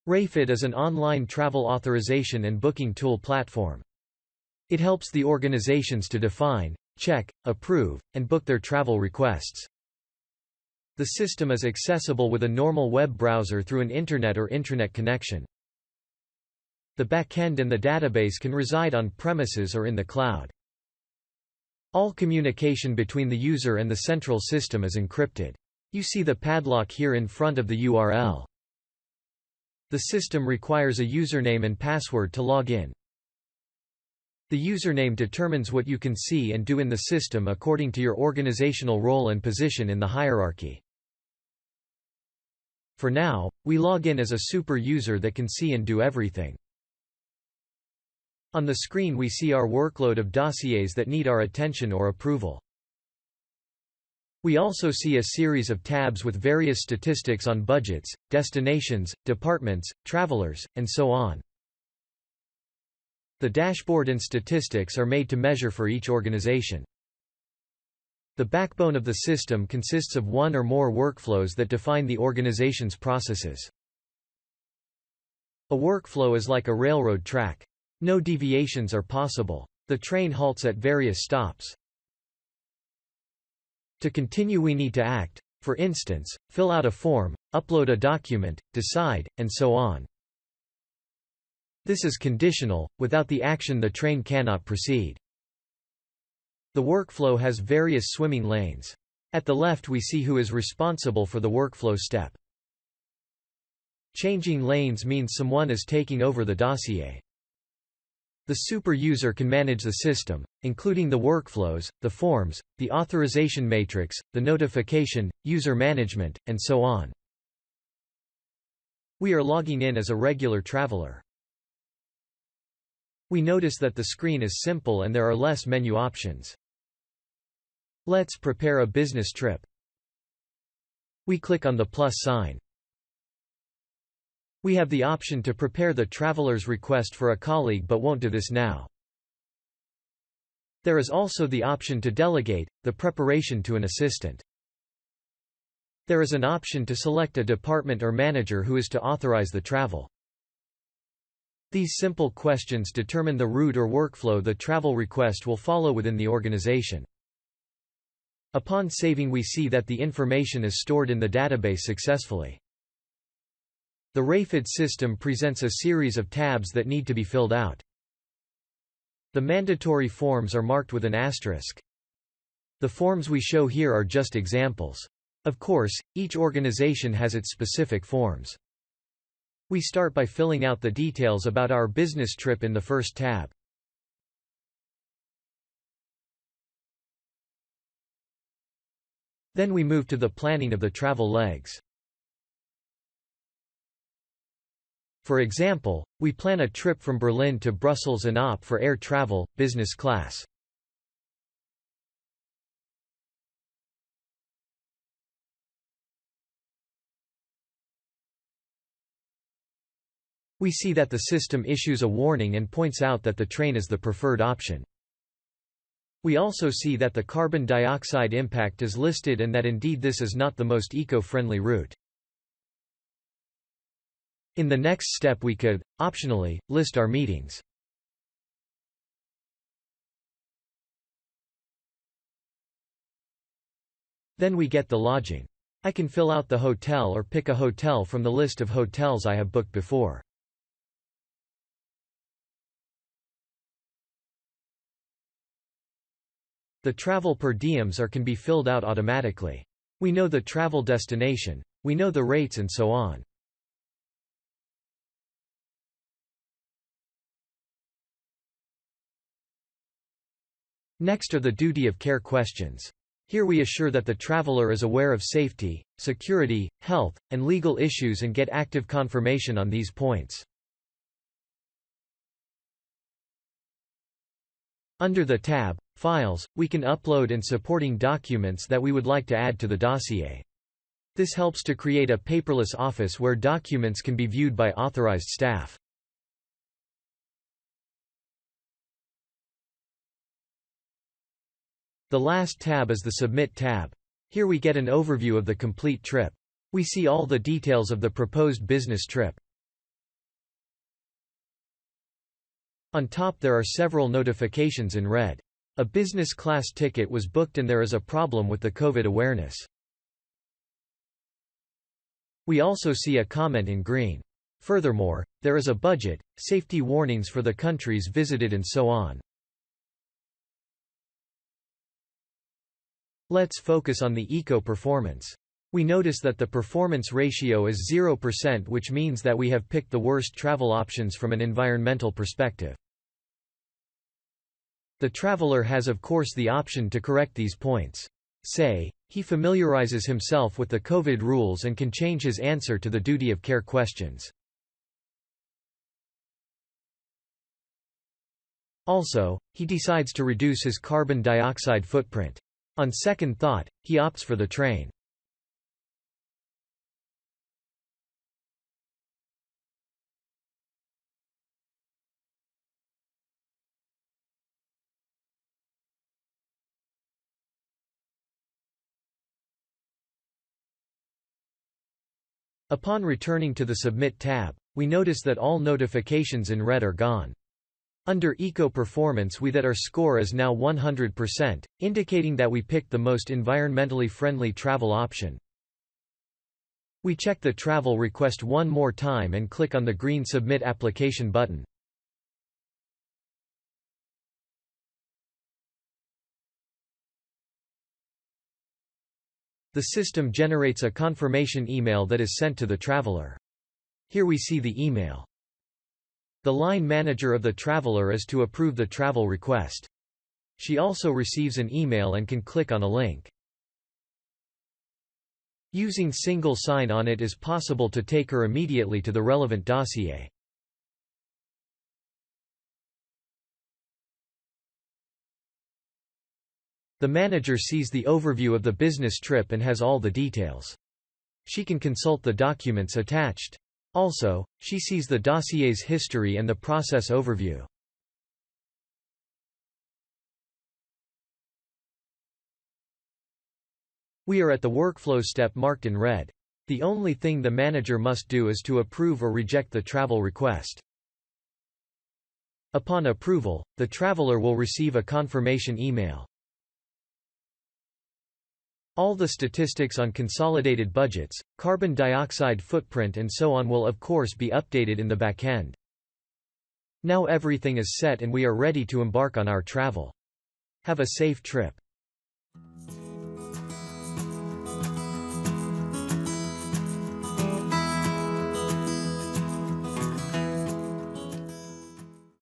RAPHIDE is an online travel authorization and booking tool platform. It helps the organizations to define, check, approve, and book their travel requests. The system is accessible with a normal web browser through an internet or intranet connection. The backend and the database can reside on premises or in the cloud. All communication between the user and the central system is encrypted. You see the padlock here in front of the URL. The system requires a username and password to log in. The username determines what you can see and do in the system according to your organizational role and position in the hierarchy. For now, we log in as a super user that can see and do everything. On the screen we see our workload of dossiers that need our attention or approval. We also see a series of tabs with various statistics on budgets, destinations, departments, travelers, and so on. The dashboard and statistics are made to measure for each organization. The backbone of the system consists of one or more workflows that define the organization's processes. A workflow is like a railroad track. No deviations are possible. The train halts at various stops. To continue we need to act, for instance, fill out a form, upload a document, decide, and so on. This is conditional. Without the action the train cannot proceed. The workflow has various swimming lanes. At the left we see who is responsible for the workflow step. Changing lanes means someone is taking over the dossier. The super user can manage the system, including the workflows, the forms, the authorization matrix, the notification, user management, and so on. We are logging in as a regular traveler. We notice that the screen is simple and there are less menu options. Let's prepare a business trip. We click on the plus sign. We have the option to prepare the traveler's request for a colleague but won't do this now. There is also the option to delegate the preparation to an assistant. There is an option to select a department or manager who is to authorize the travel. These simple questions determine the route or workflow the travel request will follow within the organization. Upon saving we see that the information is stored in the database successfully. The RAPHIDE system presents a series of tabs that need to be filled out. The mandatory forms are marked with an asterisk. The forms we show here are just examples. Of course, each organization has its specific forms. We start by filling out the details about our business trip in the first tab. Then we move to the planning of the travel legs. For example, we plan a trip from Berlin to Brussels and opt for air travel, business class. We see that the system issues a warning and points out that the train is the preferred option. We also see that the carbon dioxide impact is listed and that indeed this is not the most eco-friendly route. In the next step we could, optionally, list our meetings. Then we get the lodging. I can fill out the hotel or pick a hotel from the list of hotels I have booked before. The travel per diems can be filled out automatically. We know the travel destination. We know the rates and so on. Next are the duty of care questions. Here we assure that the traveler is aware of safety, security, health, and legal issues and get active confirmation on these points. Under the tab, Files, we can upload and supporting documents that we would like to add to the dossier. This helps to create a paperless office where documents can be viewed by authorized staff. The last tab is the Submit tab. Here we get an overview of the complete trip. We see all the details of the proposed business trip. On top there are several notifications in red. A business class ticket was booked and there is a problem with the COVID awareness. We also see a comment in green. Furthermore, there is a budget, safety warnings for the countries visited and so on. Let's focus on the eco-performance. We notice that the performance ratio is 0%, which means that we have picked the worst travel options from an environmental perspective. The traveler has of course the option to correct these points. Say, he familiarizes himself with the COVID rules and can change his answer to the duty of care questions. Also, he decides to reduce his carbon dioxide footprint. On second thought, he opts for the train. Upon returning to the Submit tab, we notice that all notifications in red are gone. Under Eco-Performance our score is now 100%, indicating that we picked the most environmentally friendly travel option. We check the travel request one more time and click on the green Submit Application button. The system generates a confirmation email that is sent to the traveler. Here we see the email. The line manager of the traveler is to approve the travel request. She also receives an email and can click on a link. Using single sign-on it is possible to take her immediately to the relevant dossier. The manager sees the overview of the business trip and has all the details. She can consult the documents attached. Also, she sees the dossier's history and the process overview. We are at the workflow step marked in red. The only thing the manager must do is to approve or reject the travel request. Upon approval, the traveler will receive a confirmation email. All the statistics on consolidated budgets, carbon dioxide footprint and so on will of course be updated in the backend. Now everything is set and we are ready to embark on our travel. Have a safe trip.